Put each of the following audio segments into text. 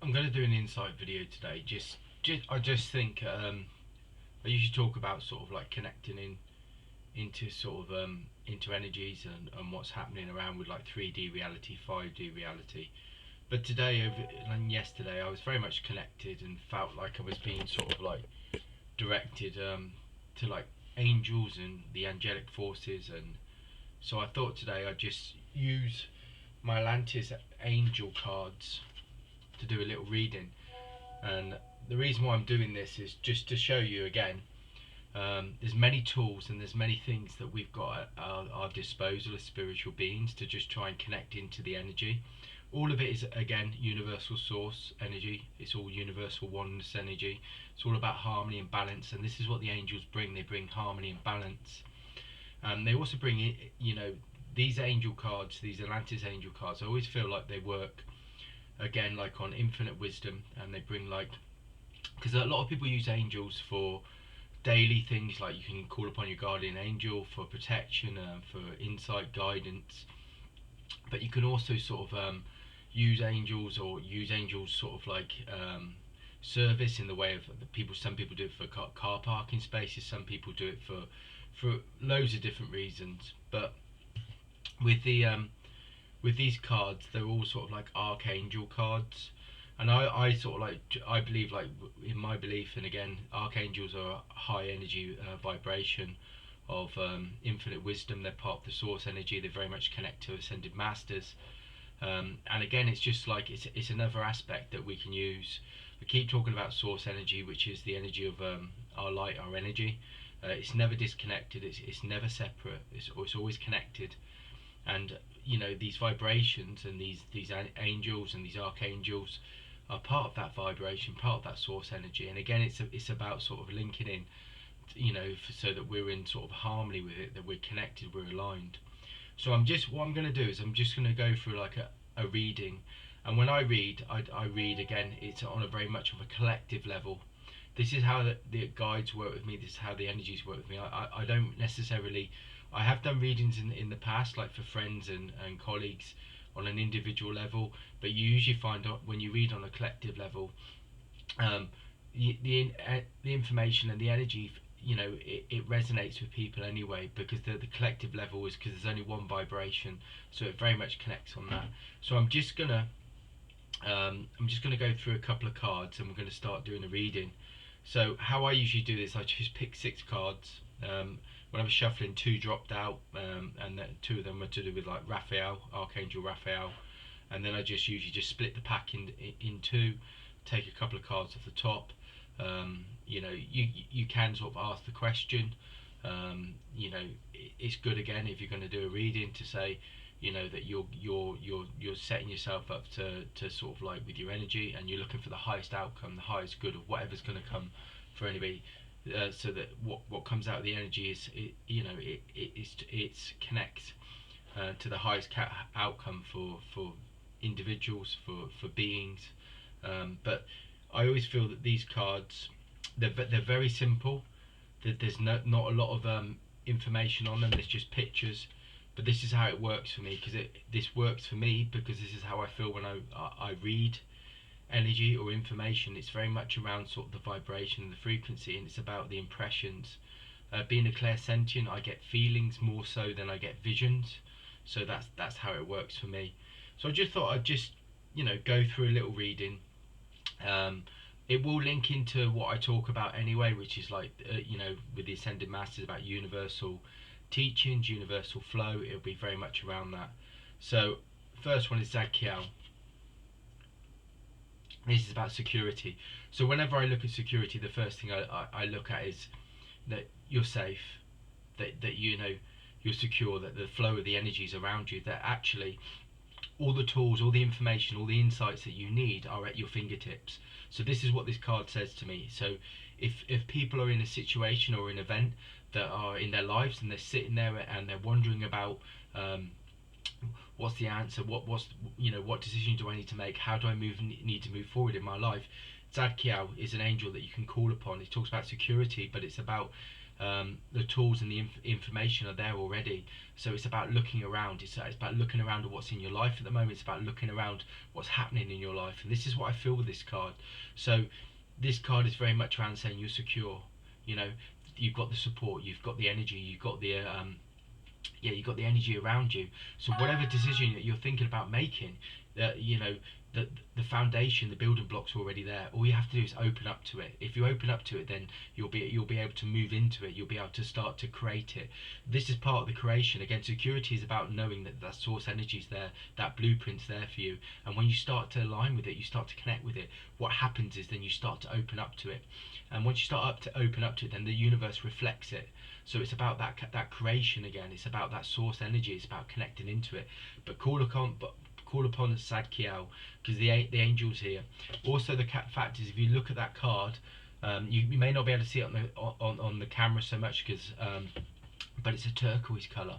I'm going to do an insight video today. I just think I usually talk about sort of like connecting into sort of into energies and what's happening around with like 3D reality, 5D reality. But today and yesterday, I was very much connected and felt like I was being sort of like directed to like angels and the angelic forces, and so I thought today I'd just use my Atlantis angel cards to do a little reading. And the reason why I'm doing this is just to show you again, there's many tools and there's many things that we've got at our disposal as spiritual beings to just try and connect into the energy. All of it is again universal source energy. It's all universal oneness energy. It's all about harmony and balance, and this is what the angels bring. They bring harmony and balance. They also bring it, these angel cards, these Atlantis angel cards. I always feel like they work again like on infinite wisdom, and they bring like, because a lot of people use angels for daily things, like you can call upon your guardian angel for protection, for insight, guidance, but you can also sort of use angels, or use angels sort of like service in the way of people. Some people do it for car parking spaces, some people do it for loads of different reasons. But with the with these cards, they're all sort of like archangel cards, and I sort of like, I believe, like in my belief, and again, archangels are a high energy vibration of infinite wisdom. They're part of the source energy. They very much connect to ascended masters, and again, it's just like it's another aspect that we can use. We keep talking about source energy, which is the energy of our light, our energy. It's never disconnected. It's never separate. It's always connected. And these vibrations and these angels and these archangels are part of that vibration, part of that source energy. And again, it's about sort of linking in, so that we're in sort of harmony with it, that we're connected, we're aligned. So what I'm going to do is I'm just going to go through like a reading, and when I read, I read again. It's on a very much of a collective level. This is how the guides work with me. This is how the energies work with me. I don't necessarily. I have done readings in the past, like for friends and colleagues, on an individual level, but you usually find out when you read on a collective level, the information and the energy, it resonates with people anyway, because the collective level is, because there's only one vibration, so it very much connects on that. So I'm just gonna go through a couple of cards, and we're going to start doing a reading. So how I usually do this, I just pick 6 cards. When I was shuffling, 2 dropped out, and 2 of them were to do with like Raphael, Archangel Raphael, and then I just usually just split the pack in 2, take a couple of cards off the top. You can sort of ask the question. It's good again if you're going to do a reading to say, that you're setting yourself up to sort of like with your energy, and you're looking for the highest outcome, the highest good of whatever's going to come for anybody, so that what comes out of the energy is it connects to the highest outcome for individuals, for beings. But I always feel that these cards, they're very simple. There's not a lot of information on them. There's just pictures. But this is how it works for me, because this works for me because this is how I feel when I read energy or information. It's very much around sort of the vibration and the frequency, and it's about the impressions. Being a clairsentient, I get feelings more so than I get visions. So that's how it works for me. So I just thought I'd just go through a little reading. It will link into what I talk about anyway, which is like with the ascended masters, about universal teachings, universal flow. It'll be very much around that. So first one is Zadkiel. This is about security. So whenever I look at security, the first thing I look at is that you're safe, that you're secure, that the flow of the energies around you, that actually all the tools, all the information, all the insights that you need are at your fingertips. So this is what this card says to me. So if people are in a situation or an event that are in their lives, and they're sitting there and they're wondering about what's the answer, what decision do I need to make, how do I need to move forward in my life, Zadkiel is an angel that you can call upon. It talks about security, but it's about The tools and the information are there already. So it's about looking around. It's about looking around at what's in your life at the moment. It's about looking around what's happening in your life. And this is what I feel with this card. So this card is very much around saying you're secure. You know, you've got the support, you've got the energy, you've got the you've got the energy around you. So whatever decision that you're thinking about making, you know, the foundation, the building blocks are already there. All you have to do is open up to it. If you open up to it, then you'll be able to move into it. You'll be able to start to create it. This is part of the creation. Again, security is about knowing that that source energy is there, that blueprint's there for you. And when you start to align with it, you start to connect with it. What happens is then you start to open up to it. And once you start to open up to it, then the universe reflects it. So it's about that creation again. It's about that source energy. It's about connecting into it. But call upon Sadkiel, because the angel's here. Also, the fact is, if you look at that card, you may not be able to see it on the camera so much, because but it's a turquoise color,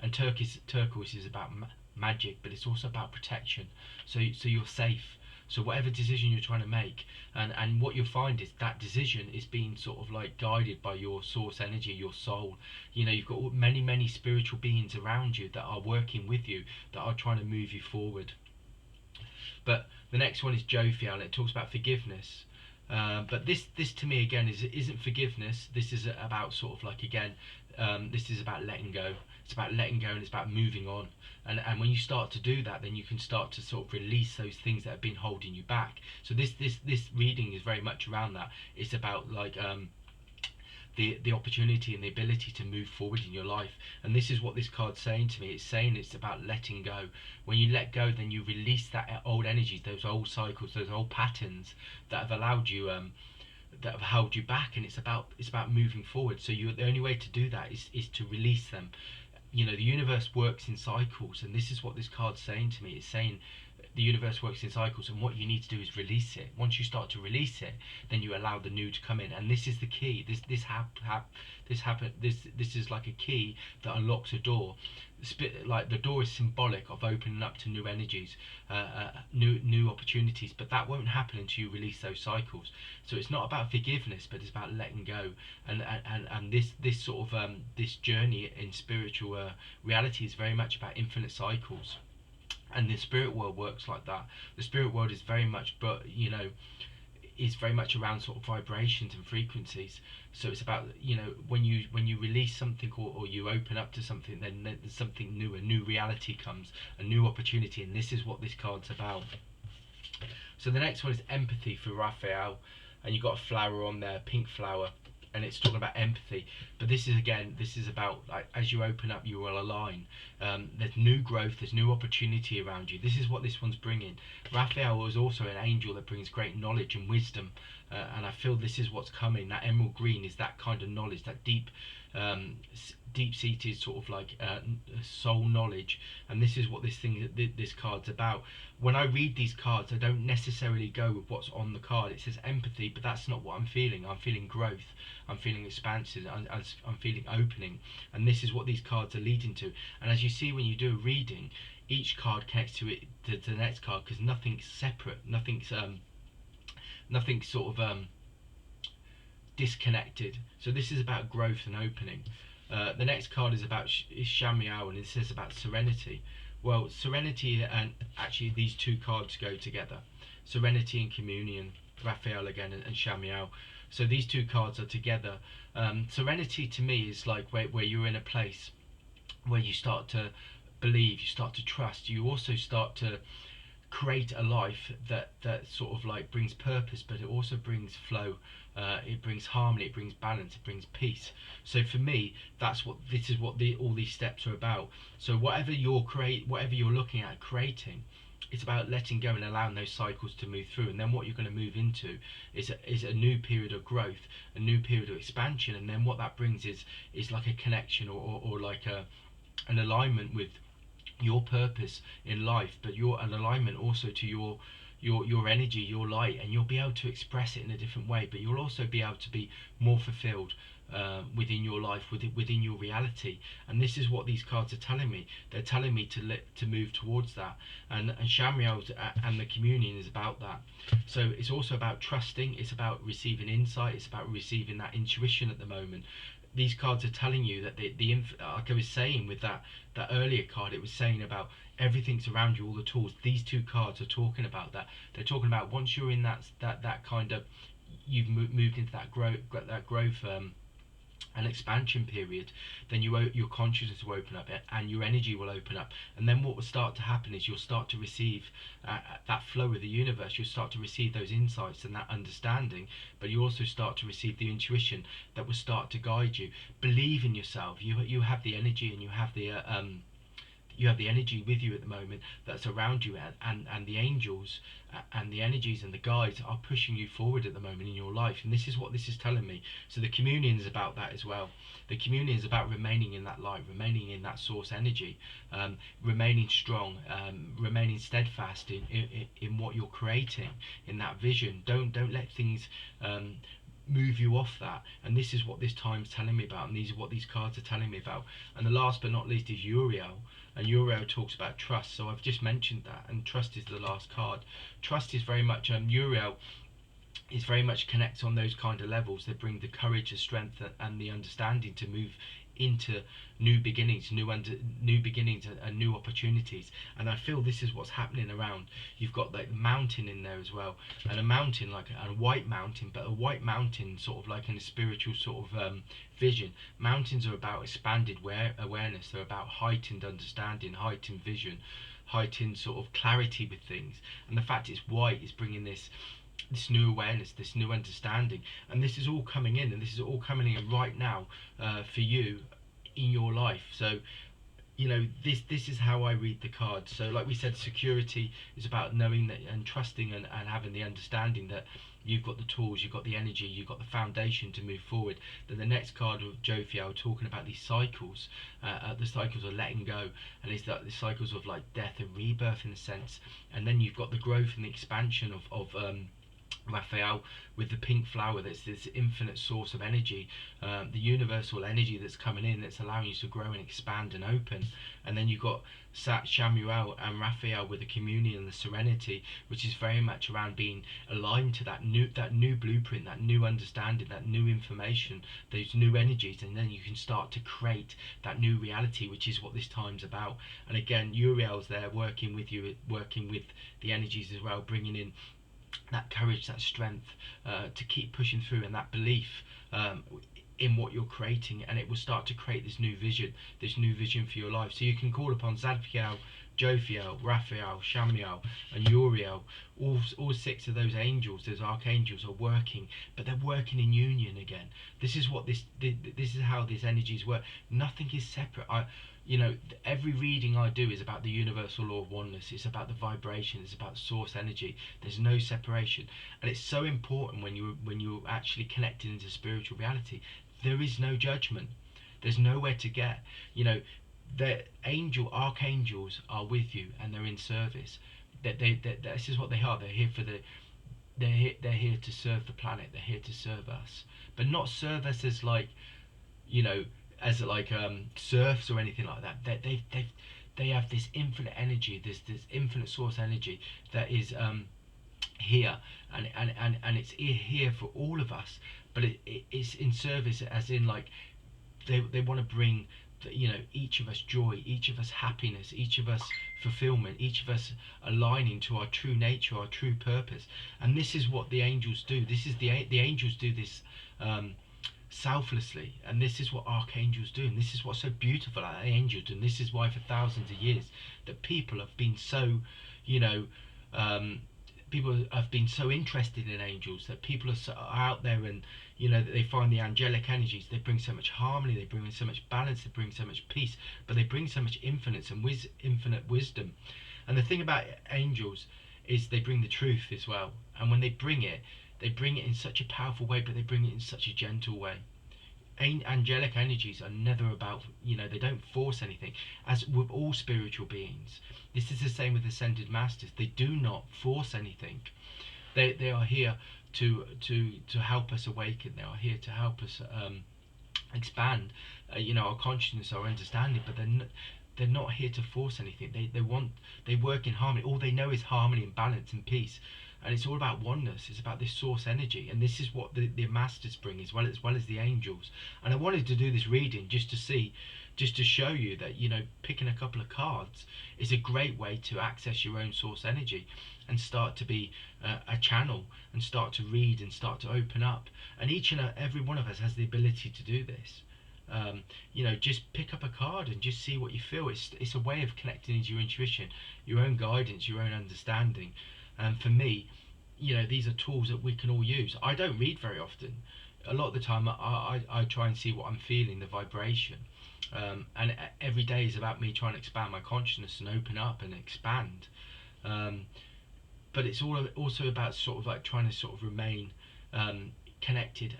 and turquoise is about magic, but it's also about protection. So you're safe. So whatever decision you're trying to make, and what you'll find is that decision is being sort of like guided by your source energy, your soul. You know, you've got many spiritual beings around you that are working with you, that are trying to move you forward. But the next one is Jophiel, and it talks about forgiveness. But this to me again isn't forgiveness. This is about sort of like, again, this is about letting go. It's about letting go, and it's about moving on. And when you start to do that, then you can start to sort of release those things that have been holding you back. So this reading is very much around that. It's about like the opportunity and the ability to move forward in your life. And this is what this card's saying to me. It's saying it's about letting go. When you let go, then you release that old energies, those old cycles, those old patterns that have allowed you that have held you back. And it's about moving forward. So the only way to do that is to release them. You know, the universe works in cycles, and this is what this card's saying to me. It's saying the universe works in cycles, and what you need to do is release it. Once you start to release it, then you allow the new to come in, and this is the key. This is like a key that unlocks a door. Like the door is symbolic of opening up to new energies, new opportunities, but that won't happen until you release those cycles. So it's not about forgiveness, but it's about letting go. And this sort of this journey in spiritual reality is very much about infinite cycles. And the spirit world works like that. The spirit world is very much, but you know, is very much around sort of vibrations and frequencies. So it's about, you know, when you release something, or you open up to something, then there's something new, a new reality comes, a new opportunity, and this is what this card's about. So the next one is empathy for Raphael, and you've got a flower on there, pink flower, and it's talking about empathy. But this is about, like, as you open up, you will align. There's new growth, there's new opportunity around you. This is what this one's bringing. Raphael was also an angel that brings great knowledge and wisdom, and I feel this is what's coming. That emerald green is that kind of knowledge, that deep-seated sort of like soul knowledge, and this is what this card's about. When I read these cards, I don't necessarily go with what's on the card. It says empathy, but that's not what I'm feeling. I'm feeling growth, I'm feeling expansion, I'm feeling opening, and this is what these cards are leading to. And as you see, when you do a reading, each card connects to the next card, because nothing's separate, nothing's sort of disconnected. So this is about growth and opening. The next card is about Shamiao, and it says about serenity. Well, serenity, and actually these two cards go together. Serenity and communion, Raphael again, and Shamiao. So these two cards are together. Serenity to me is like where you're in a place where you start to believe, you start to trust, you also start to create a life that sort of like brings purpose, but it also brings flow, it brings harmony, it brings balance, it brings peace. So for me, this is what all these steps are about. So whatever you're looking at creating, it's about letting go and allowing those cycles to move through. And then what you're going to move into is a new period of growth, a new period of expansion. And then what that brings is like a connection, or like an alignment with your purpose in life, but an alignment also to your energy, your light, and you'll be able to express it in a different way. But you'll also be able to be more fulfilled within your life, within your reality. And this is what these cards are telling me. They're telling me to move towards that. And Shamiao and the communion is about that. So it's also about trusting. It's about receiving insight. It's about receiving that intuition at the moment. these cards are telling you that like I was saying with that earlier card, it was saying about everything's around you, all the tools. These two cards are talking about that. They're talking about once you're in that kind of, you've moved into that growth an expansion period, then your consciousness will open up and your energy will open up, and then what will start to happen is you'll start to receive that flow of the universe. You'll start to receive those insights and that understanding, but you also start to receive the intuition that will start to guide you. Believe in yourself. You have the energy, and you have the energy with you at the moment that's around you, and the angels and the energies and the guides are pushing you forward at the moment in your life. And this is what this is telling me. So the communion is about that as well. The communion is about remaining in that light, remaining in that source energy, remaining strong, remaining steadfast in what you're creating, in that vision. Don't let things move you off that. And this is what this time's telling me about, and these are what these cards are telling me about. And the last but not least is Uriel, and Uriel talks about trust. So I've just mentioned that, and trust is the last card. Trust is very much Uriel is very much connects on those kind of levels. They bring the courage, the strength, and the understanding to move into new beginnings, new beginnings and new opportunities. And I feel this is what's happening around. You've got like the mountain in there as well, and a mountain like a white mountain, but a white mountain sort of like in a spiritual sort of vision. Mountains are about expanded awareness. They're about heightened understanding, heightened vision, heightened sort of clarity with things. And the fact it's white is bringing this new awareness, this new understanding, and this is all coming in, and this is all coming in right now for you in your life. So this is how I read the cards. So like we said, security is about knowing that and trusting and having the understanding that you've got the tools, you've got the energy, you've got the foundation to move forward. Then the next card of Jophiel talking about these cycles, the cycles of letting go, and it's like the cycles of like death and rebirth in a sense. And then you've got the growth and the expansion of Raphael with the pink flower. That's this infinite source of energy, the universal energy that's coming in, that's allowing you to grow and expand and open. And then you've got Chamuel and Raphael with the communion and the serenity, which is very much around being aligned to that new blueprint, that new understanding, that new information, those new energies, and then you can start to create that new reality, which is what this time's about. And again, Uriel's there working with you, working with the energies as well, bringing in that courage, that strength to keep pushing through, and that belief in what you're creating, and it will start to create this new vision for your life. So you can call upon Zadkiel, Jophiel, Raphael, Chamuel, and Uriel. All six of those angels, those archangels, are working, but they're working in union again. This is what this is how these energies work. Nothing is separate. Every reading I do is about the universal law of oneness. It's about the vibration. It's about source energy. There's no separation, and it's so important when you're actually connected into spiritual reality. There is no judgment. There's nowhere to get. The archangels are with you, and they're in service. This is what they are. They're here for they're here to serve the planet. They're here to serve us, but not serve us as like, as like serfs or anything like that. They have this infinite energy, this infinite source energy that is here, and it's here for all of us. But it's in service, as in like they want to bring each of us joy, each of us happiness, each of us fulfillment, each of us aligning to our true nature, our true purpose. And this is what the angels do. This is the angels do this selflessly, and this is what archangels do, and this is what's so beautiful about angels. And this is why for thousands of years that people have been so interested in angels, that people are out there, and that they find the angelic energies. They bring so much harmony, they bring so much balance, they bring so much peace, but they bring so much infinite wisdom. And the thing about angels is they bring the truth as well, and when they bring it in such a powerful way, but they bring it in such a gentle way. Angelic energies are never about, they don't force anything. As with all spiritual beings, this is the same with ascended masters. They do not force anything. They are here to help us awaken. They are here to help us expand, our consciousness, our understanding. But they're not here to force anything. They work in harmony. All they know is harmony and balance and peace. and it's all about oneness. It's about this source energy, and this is what the masters bring, as well as the angels. And I wanted to do this reading just to show you that, picking a couple of cards is a great way to access your own source energy and start to be a channel, and start to read and start to open up. And each and every one of us has the ability to do this. Just pick up a card and just see what you feel. It's a way of connecting into your intuition, your own guidance, your own understanding. And for me, these are tools that we can all use. I don't read very often. A lot of the time, I try and see what I'm feeling, the vibration. And every day is about me trying to expand my consciousness and open up and expand. But it's also about sort of like trying to sort of remain connected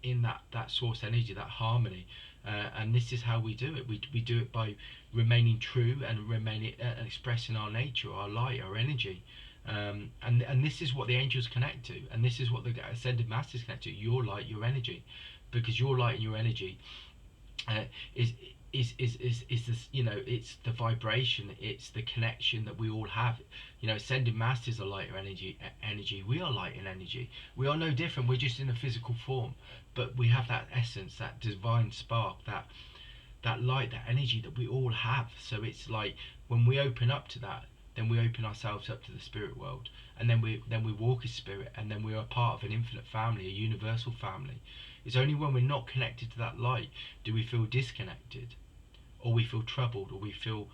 in that source energy, that harmony. And this is how we do it. We do it by remaining true and remaining expressing our nature, our light, our energy. And this is what the angels connect to, and this is what the ascended masters connect to: your light, your energy, because your light and your energy is this, it's the vibration, it's the connection that we all have. Ascended masters are light or energy. We are light and energy. We are no different. We're just in a physical form, but we have that essence, that divine spark, that light, that energy that we all have. So it's like when we open up to that, then we open ourselves up to the spirit world, and then we walk as spirit, and then we are part of an infinite family, a universal family. It's only when we're not connected to that light do we feel disconnected, or we feel troubled, or we feel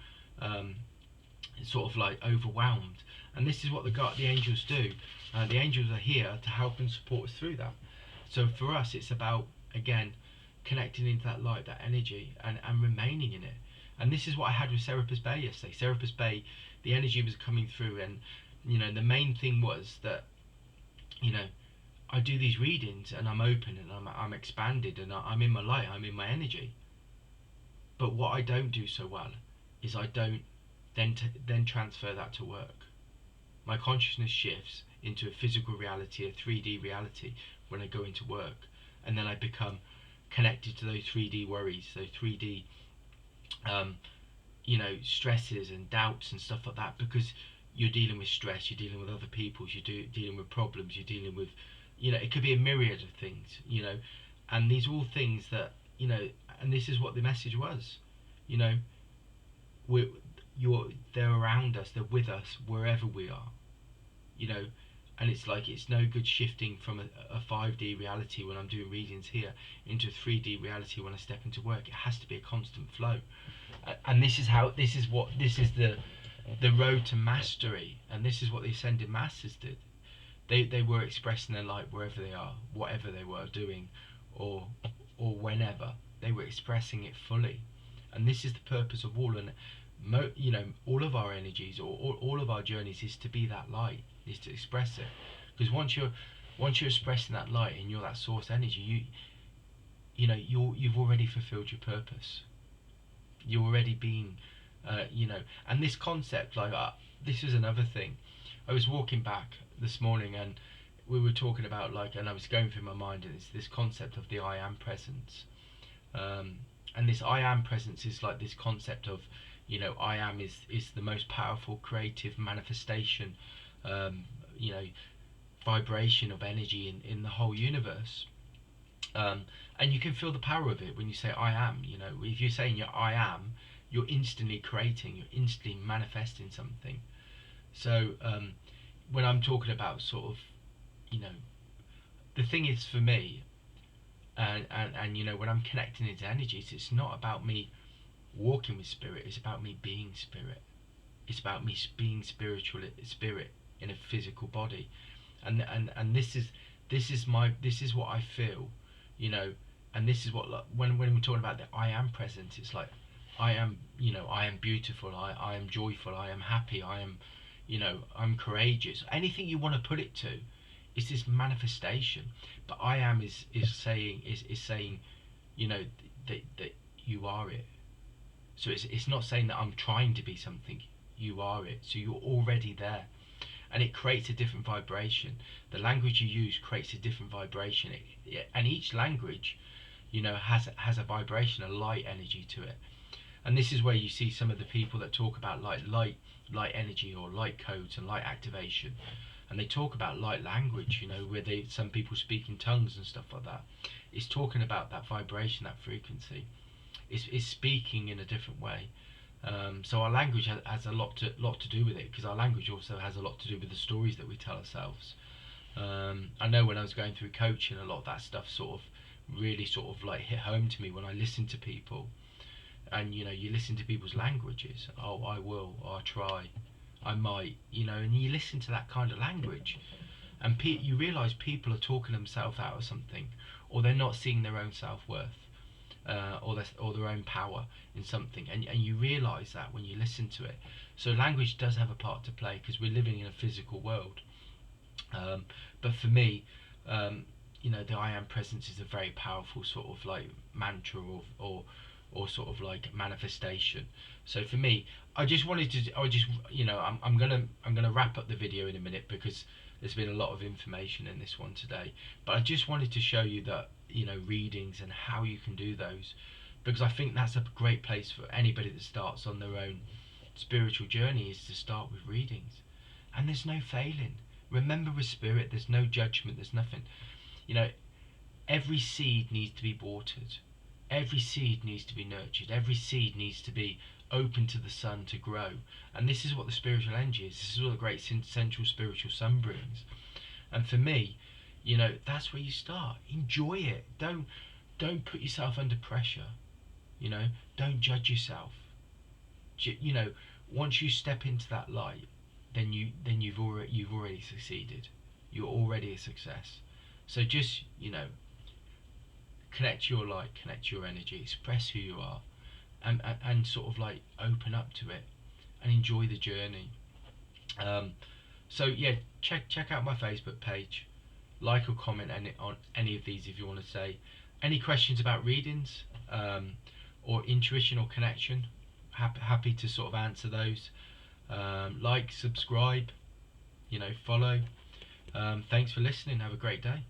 sort of like overwhelmed. And this is what the angels do. The angels are here to help and support us through that. So for us, it's about, again, connecting into that light, that energy, and remaining in it. And this is what I had with Serapis Bey yesterday. Serapis Bey, the energy was coming through, and the main thing was that I do these readings and I'm open and I'm expanded and I'm in my light, I'm in my energy. But what I don't do so well is I don't then transfer that to work. My consciousness shifts into a physical reality, a 3D reality when I go into work, and then I become connected to those 3D worries, those 3D stresses and doubts and stuff like that, because you're dealing with stress, you're dealing with other people, you're dealing with problems, you're dealing with, it could be a myriad of things, and these are all things that, and this is what the message was, they're around us, they're with us wherever we are, and it's like, it's no good shifting from a 5D reality when I'm doing readings here into a 3D reality when I step into work. It has to be a constant flow. And this is the road to mastery, and this is what the ascended masters did. They were expressing their light wherever they are, whatever they were doing, or whenever they were expressing it fully. And this is the purpose of all, and all of our energies, or all of our journeys, is to be that light, is to express it. Because once you're expressing that light and you're that source energy, you've already fulfilled your purpose. You're already being, and this concept, like this is another thing. I was walking back this morning and we were talking about, and I was going through my mind, and it's this concept of the I am presence. And this I am presence is like this concept of, I am is the most powerful creative manifestation, vibration of energy in the whole universe. And you can feel the power of it when you say I am. If you're saying I am, you're instantly creating, you're instantly manifesting something. So when I'm talking about sort of, the thing is for me, and when I'm connecting into energies, it's not about me walking with spirit, it's about me being spirit. It's about me being spiritual spirit in a physical body. And this is what I feel, and this is what, when we're talking about the I am presence, it's like I am beautiful, I am joyful, I am happy, I am, I'm courageous. Anything you want to put it to, it's this manifestation. But I am is saying that you are it. So it's not saying that I'm trying to be something. You are it. So you're already there, and it creates a different vibration. The language you use creates a different vibration, and each language, has a vibration, a light energy to it. And this is where you see some of the people that talk about light energy or light codes and light activation. and they talk about light language, you know, where some people speak in tongues and stuff like that. It's talking about that vibration, that frequency. It's speaking in a different way. So our language has a lot to do with it, because our language also has a lot to do with the stories that we tell ourselves. I know when I was going through coaching, a lot of that stuff sort of really sort of like hit home to me when I listened to people. And you know, you listen to people's languages. Oh, I will, or I try, I might, you know, and you listen to that kind of language, and you realise people are talking themselves out of something, or they're not seeing their own self-worth, or their own power in something, and you realise that when you listen to it. So language does have a part to play, because we're living in a physical world. But for me, you know, the I am presence is a very powerful sort of like mantra, or sort of like manifestation. So for me, you know, I'm gonna wrap up the video in a minute, because there's been a lot of information in this one today. But I just wanted to show you that, you know, readings and how you can do those, because I think that's a great place for anybody that starts on their own spiritual journey, is to start with readings. And there's no failing. Remember, with spirit, there's no judgment, there's nothing. You know, every seed needs to be watered. Every seed needs to be nurtured. Every seed needs to be open to the sun to grow. And this is what the spiritual energy is. This is what the great central spiritual sun brings. And for me, you know, that's where you start. Enjoy it. Don't put yourself under pressure. You know, don't judge yourself. You know, once you step into that light, then you've already succeeded. You're already a success. So just, you know, connect your light, connect your energy, express who you are, and sort of like open up to it and enjoy the journey. So yeah, check out my Facebook page, like or comment on any of these if you want to say. Any questions about readings, or intuition or connection, happy to sort of answer those. Like, subscribe, you know, follow. Thanks for listening. Have a great day.